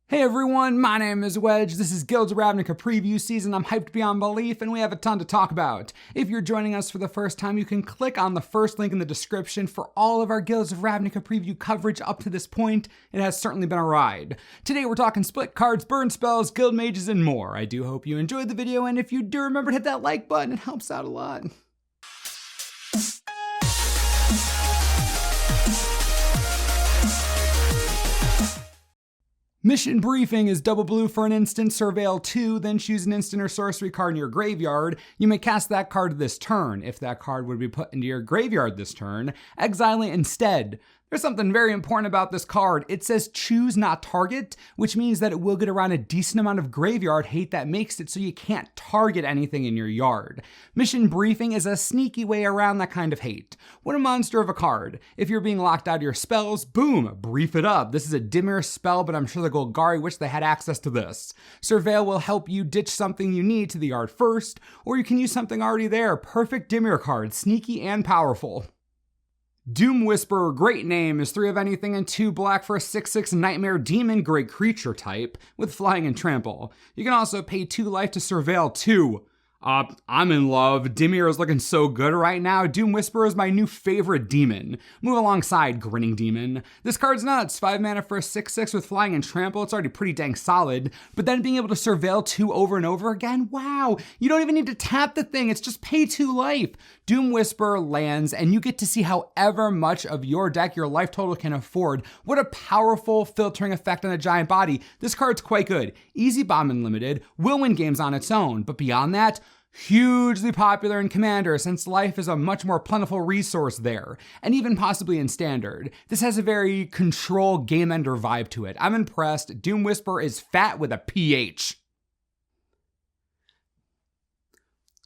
Hey everyone, my name is Wedge. This is Guilds of Ravnica preview season. I'm hyped beyond belief and we have a ton to talk about. If you're joining us for the first time, you can click on the first link in the description for all of our Guilds of Ravnica preview coverage up to this point. It has certainly been a ride. Today we're talking split cards, burn spells, guild mages, and more. I do hope you enjoyed the video, and if you do, remember to hit that like button. It helps out a lot. Mission Briefing is double blue for an instant, surveil 2, then choose an instant or sorcery card in your graveyard. You may cast that card this turn. If that card would be put into your graveyard this turn, exile it instead. There's something very important about this card. It says choose not target, which means that it will get around a decent amount of graveyard hate that makes it so you can't target anything in your yard. Mission Briefing is a sneaky way around that kind of hate. What a monster of a card. If you're being locked out of your spells, boom, brief it up. This is a dimmer spell, but I'm sure the Golari wish they had access to this. Surveil will help you ditch something you need to the yard first, or you can use something already there. Perfect dimmer card, sneaky and powerful. Doom Whisperer, great name, is 3 of anything and 2 black for a 6/6 nightmare demon, great creature type, with flying and trample. You can also pay 2 life to surveil 2. I'm in love. Dimir is looking so good right now. Doom Whisperer is my new favorite demon. Move alongside Grinning Demon. This card's nuts. 5 mana for a 6/6 with flying and trample. It's already pretty dang solid. But then being able to surveil 2 over and over again, wow. You don't even need to tap the thing. It's just pay 2 life. Doom Whisperer lands and you get to see however much of your deck your life total can afford. What a powerful filtering effect on a giant body. This card's quite good. Easy bomb and limited. Will win games on its own. But beyond that, hugely popular in Commander since life is a much more plentiful resource there, and even possibly in Standard. This has a very control game ender vibe to it. I'm impressed. Doom Whisperer is fat with a PH.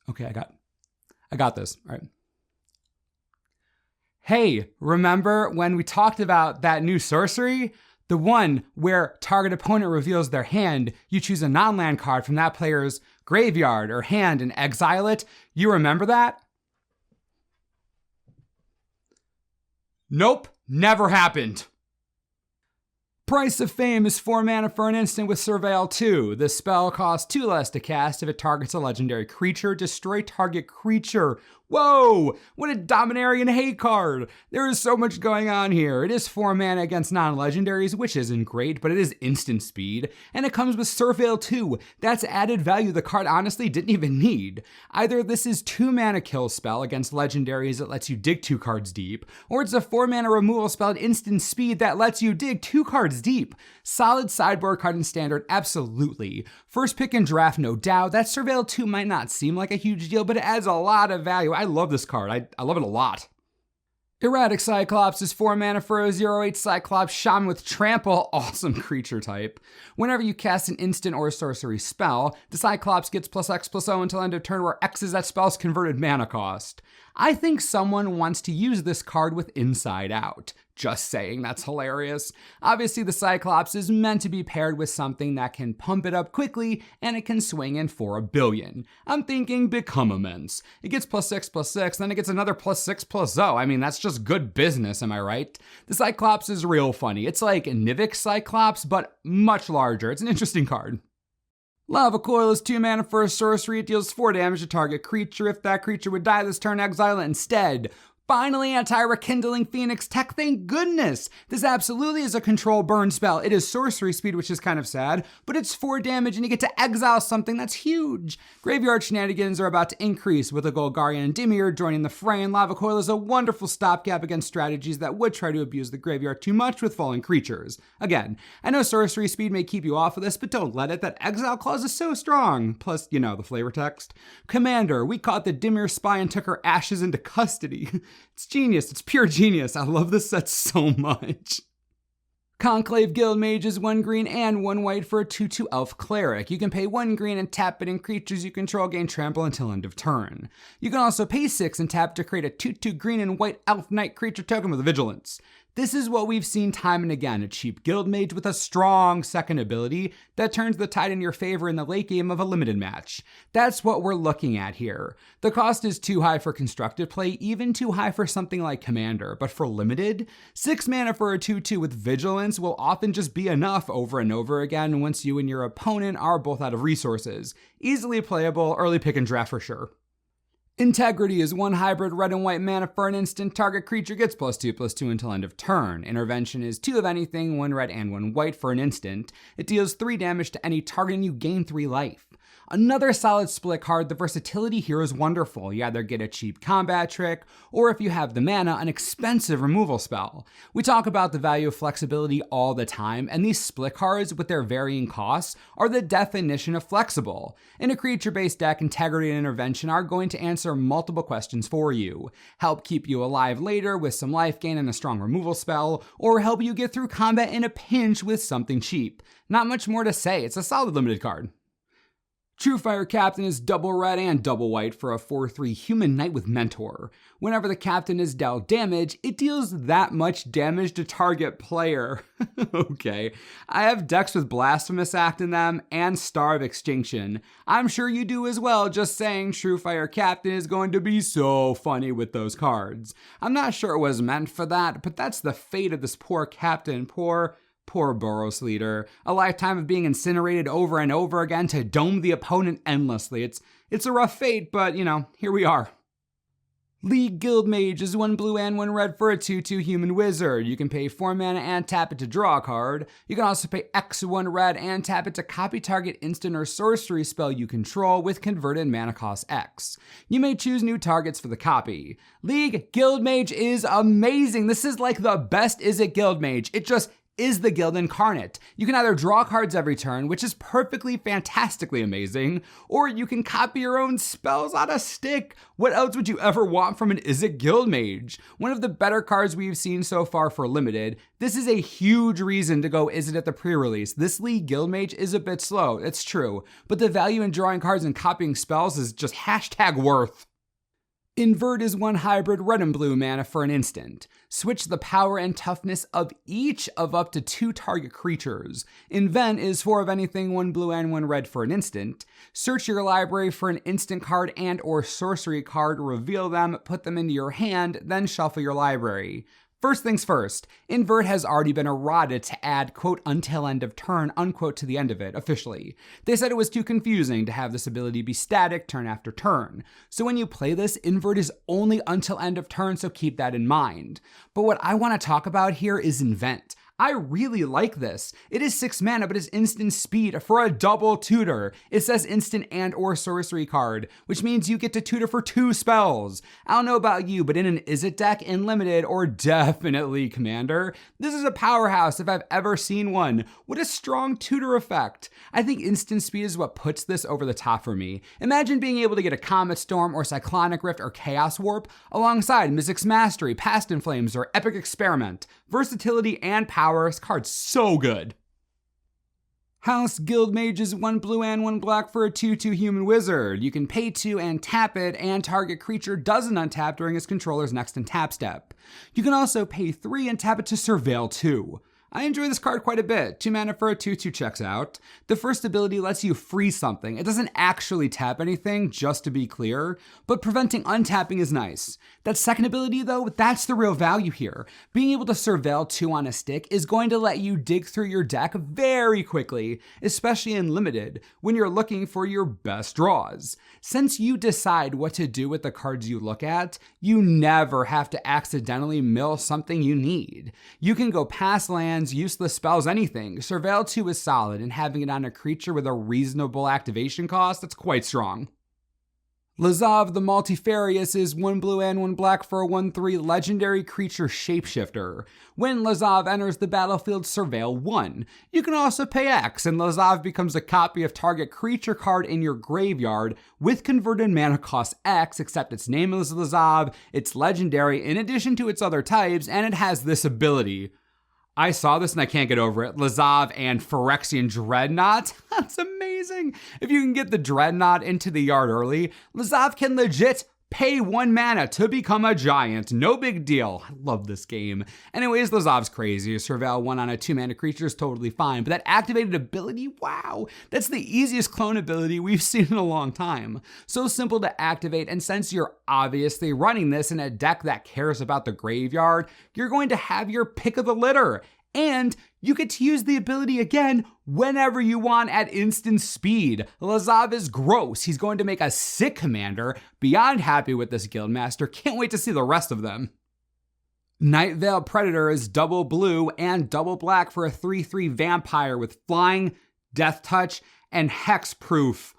Okay, I got this. All right. Hey, remember when we talked about that new sorcery? The one where target opponent reveals their hand, you choose a non-land card from that player's graveyard or hand and exile it. You remember that? Nope, never happened. Price of Fame is 4 mana for an instant with Surveil 2. This spell costs 2 less to cast if it targets a legendary creature. Destroy target creature. Whoa, what a Dominarian hate card. There is so much going on here. It is 4 mana against non-legendaries, which isn't great, but it is instant speed. And it comes with Surveil 2. That's added value the card honestly didn't even need. Either this is 2 mana kill spell against legendaries that lets you dig 2 cards deep, or it's a 4 mana removal spell at instant speed that lets you dig 2 cards deep. Solid sideboard card in Standard, absolutely. First pick in draft, no doubt. That Surveil 2 might not seem like a huge deal, but it adds a lot of value. I love this card. I love it a lot. Heretic Cyclops is 4 mana for a 0/8 Cyclops Shaman with Trample, awesome creature type. Whenever you cast an instant or sorcery spell, the Cyclops gets +X/+0 until end of turn, where X is that spell's converted mana cost. I think someone wants to use this card with Inside Out. Just saying, that's hilarious. Obviously, the Cyclops is meant to be paired with something that can pump it up quickly, and it can swing in for a billion. I'm thinking Become Immense. It gets +6/+6, then it gets another +6/+0. I mean, that's just good business, am I right? The Cyclops is real funny. It's like Nightveil Cyclops, but much larger. It's an interesting card. Lava Coil is 2 mana for a sorcery. It deals 4 damage to target creature. If that creature would die this turn, exile it instead. Finally, anti-rekindling Phoenix tech, thank goodness! This absolutely is a control burn spell. It is sorcery speed, which is kind of sad, but it's 4 damage and you get to exile something that's huge. Graveyard shenanigans are about to increase with a Golari and Dimir joining the fray, and Lava Coil is a wonderful stopgap against strategies that would try to abuse the graveyard too much with falling creatures. Again, I know sorcery speed may keep you off of this, but don't let it. That exile clause is so strong. Plus, you know, the flavor text. Commander, we caught the Dimir spy and took her ashes into custody. It's genius. It's pure genius. I love this set so much. Conclave Guildmage is 1 green and 1 white for a 2/2 elf cleric. You can pay 1 green and tap it, and creatures you control gain trample until end of turn. You can also pay 6 and tap to create a 2/2 green and white elf knight creature token with vigilance. This is what we've seen time and again, a cheap Guildmage with a strong second ability that turns the tide in your favor in the late game of a limited match. That's what we're looking at here. The cost is too high for constructed play, even too high for something like Commander, but for limited, 6 mana for a 2/2 with Vigilance will often just be enough over and over again once you and your opponent are both out of resources. Easily playable, early pick and draft for sure. Integrity is 1 hybrid red and white mana for an instant. Target creature gets +2/+2 until end of turn. Intervention is 2 of anything, 1 red and 1 white for an instant. It deals 3 damage to any target and you gain 3 life. Another solid split card, the versatility here is wonderful. You either get a cheap combat trick, or if you have the mana, an expensive removal spell. We talk about the value of flexibility all the time, and these split cards with their varying costs are the definition of flexible. In a creature-based deck, Integrity and Intervention are going to answer multiple questions for you. Help keep you alive later with some life gain and a strong removal spell, or help you get through combat in a pinch with something cheap. Not much more to say, it's a solid limited card. Truefire Captain is double red and double white for a 4/3 human knight with Mentor. Whenever the captain is dealt damage, it deals that much damage to target player. Okay, I have decks with Blasphemous Act in them and Star of Extinction. I'm sure you do as well, just saying Truefire Captain is going to be so funny with those cards. I'm not sure it was meant for that, but that's the fate of this poor captain, poor Boros leader. A lifetime of being incinerated over and over again to dome the opponent endlessly. It's a rough fate, but here we are. League Guildmage is 1 blue and 1 red for a 2/2 human wizard. You can pay 4 mana and tap it to draw a card. You can also pay X 1 red and tap it to copy target instant or sorcery spell you control with converted mana cost X. You may choose new targets for the copy. League Guildmage is amazing. This is like the best Is It Guildmage. It just is the guild incarnate. You can either draw cards every turn, which is perfectly, fantastically amazing, or you can copy your own spells on a stick. What else would you ever want from an Is It Guildmage? One of the better cards we've seen so far for limited. This is a huge reason to go Is It at the pre-release. This League Guildmage is a bit slow, it's true, but the value in drawing cards and copying spells is just #worth. Invert is 1 hybrid red and blue mana for an instant. Switch the power and toughness of each of up to 2 target creatures. Invent is 4 of anything, 1 blue and 1 red for an instant. Search your library for an instant card and or sorcery card, reveal them, put them into your hand, then shuffle your library. First things first, Invert has already been eroded to add, quote, until end of turn, unquote, to the end of it, officially. They said it was too confusing to have this ability be static turn after turn. So when you play this, Invert is only until end of turn, so keep that in mind. But what I want to talk about here is Invent. I really like this. It is 6 mana, but it's instant speed for a double tutor. It says instant and or sorcery card, which means you get to tutor for 2 spells. I don't know about you, but in an Is It deck, in limited, or definitely Commander, this is a powerhouse if I've ever seen one. What a strong tutor effect. I think instant speed is what puts this over the top for me. Imagine being able to get a Comet Storm or Cyclonic Rift or Chaos Warp alongside Mystic's Mastery, Past in Flames, or Epic Experiment. Versatility and power. This card's so good. House Guildmage is 1 blue and 1 black for a 2/2 human wizard. You can pay 2 and tap it, and target creature doesn't untap during its controller's next untap step. You can also pay 3 and tap it to surveil 2. I enjoy this card quite a bit. 2 mana for a 2/2 checks out. The first ability lets you freeze something. It doesn't actually tap anything, just to be clear, but preventing untapping is nice. That second ability though, that's the real value here. Being able to surveil 2 on a stick is going to let you dig through your deck very quickly, especially in limited, when you're looking for your best draws. Since you decide what to do with the cards you look at, you never have to accidentally mill something you need. You can go past land, useless spells, anything. Surveil 2 is solid, and having it on a creature with a reasonable activation cost, that's quite strong. Lazav the Multifarious is 1 blue and 1 black for a 1/3 legendary creature shapeshifter. When Lazav enters the battlefield, surveil 1. You can also pay X, and Lazav becomes a copy of target creature card in your graveyard with converted mana cost X, except its name is Lazav, it's legendary in addition to its other types, and it has this ability. I saw this and I can't get over it. Lazav and Phyrexian Dreadnought. That's amazing. If you can get the Dreadnought into the yard early, Lazav can legit Pay 1 mana to become a giant. No big deal. I love this game. Anyways, Lazav's crazy. Surveil 1 on a 2-mana creature is totally fine, but that activated ability, wow, that's the easiest clone ability we've seen in a long time. So simple to activate, and since you're obviously running this in a deck that cares about the graveyard, you're going to have your pick of the litter. And you get to use the ability again whenever you want at instant speed. Lazav is gross. He's going to make a sick commander. Beyond happy with this Guildmaster. Can't wait to see the rest of them. Nightveil Predator is double blue and double black for a 3/3 vampire with flying, death touch, and hexproof.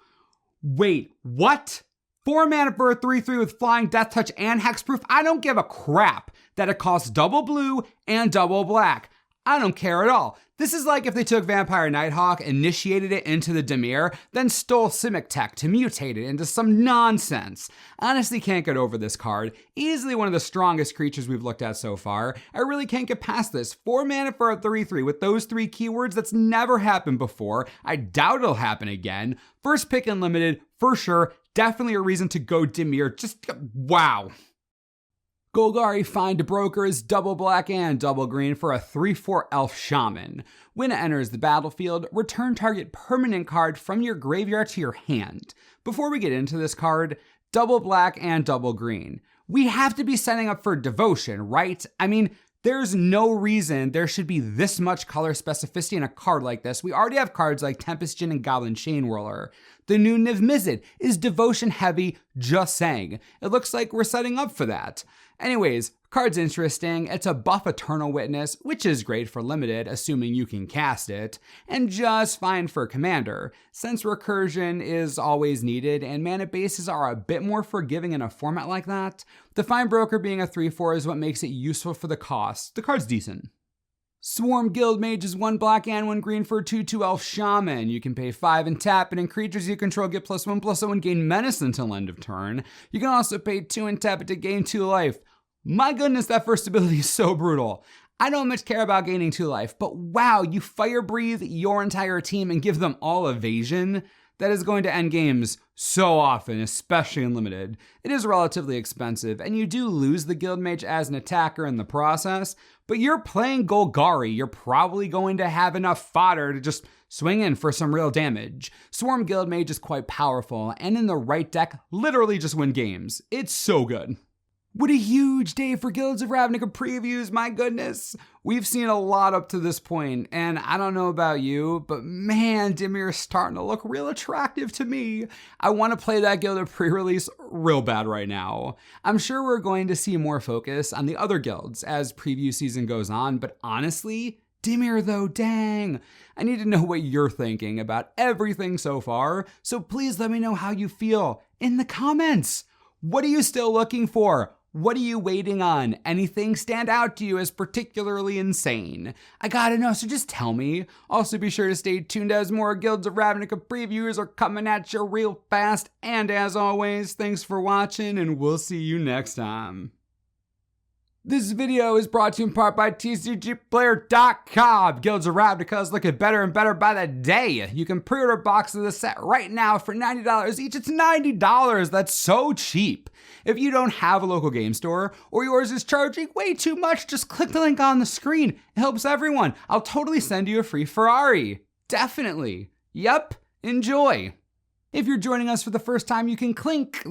Wait, what? 4 mana for a 3/3 with flying, death touch, and hexproof? I don't give a crap that it costs double blue and double black. I don't care at all. This is like if they took Vampire Nighthawk, initiated it into the Dimir, then stole Simic Tech to mutate it into some nonsense. Honestly can't get over this card. Easily one of the strongest creatures we've looked at so far. I really can't get past this. 4 mana for a 3/3 with those 3 keywords. That's never happened before. I doubt it'll happen again. First pick in limited, for sure. Definitely a reason to go Dimir. Just wow. Golari Findbroker is double black and double green for a 3/4 elf shaman. When it enters the battlefield, return target permanent card from your graveyard to your hand. Before we get into this card, double black and double green. We have to be setting up for devotion, right? I mean, there's no reason there should be this much color specificity in a card like this. We already have cards like Tempest Djinn and Goblin Chainwhirler. The new Niv Mizzet is devotion heavy, just saying. It looks like we're setting up for that. Anyways, card's interesting. It's a buff Eternal Witness, which is great for limited, assuming you can cast it, and just fine for commander, since recursion is always needed and mana bases are a bit more forgiving in a format like that. The Findbroker being a 3/4 is what makes it useful for the cost. The card's decent. Swarm Guildmage is 1 black and 1 green for a 2/2 elf shaman. You can pay 5 and tap it, and creatures you control get +1/+0 and gain menace until end of turn. You can also pay 2 and tap it to gain 2 life. My goodness, that first ability is so brutal. I don't much care about gaining 2 life, but wow, you fire breathe your entire team and give them all evasion? That is going to end games so often, especially in limited. It is relatively expensive, and you do lose the Guildmage as an attacker in the process, but you're playing Golgari. You're probably going to have enough fodder to just swing in for some real damage. Swarm Guildmage is quite powerful, and in the right deck, literally just win games. It's so good. What a huge day for Guilds of Ravnica previews, my goodness. We've seen a lot up to this point, and I don't know about you, but man, Dimir is starting to look real attractive to me. I want to play that guild of pre-release real bad right now. I'm sure we're going to see more focus on the other guilds as preview season goes on, but honestly, Dimir though, dang. I need to know what you're thinking about everything so far, so please let me know how you feel in the comments. What are you still looking for? What are you waiting on? Anything stand out to you as particularly insane? I gotta know, so just tell me. Also be sure to stay tuned as more Guilds of Ravnica previews are coming at you real fast. And as always, thanks for watching and we'll see you next time. This video is brought to you in part by TCGplayer.com. Guilds of Ravnica is looking better and better by the day. You can pre-order a box of the set right now for $90 each. It's $90. That's so cheap. If you don't have a local game store or yours is charging way too much, just click the link on the screen. It helps everyone. I'll totally send you a free Ferrari. Definitely. Yep. Enjoy. If you're joining us for the first time, you can clink.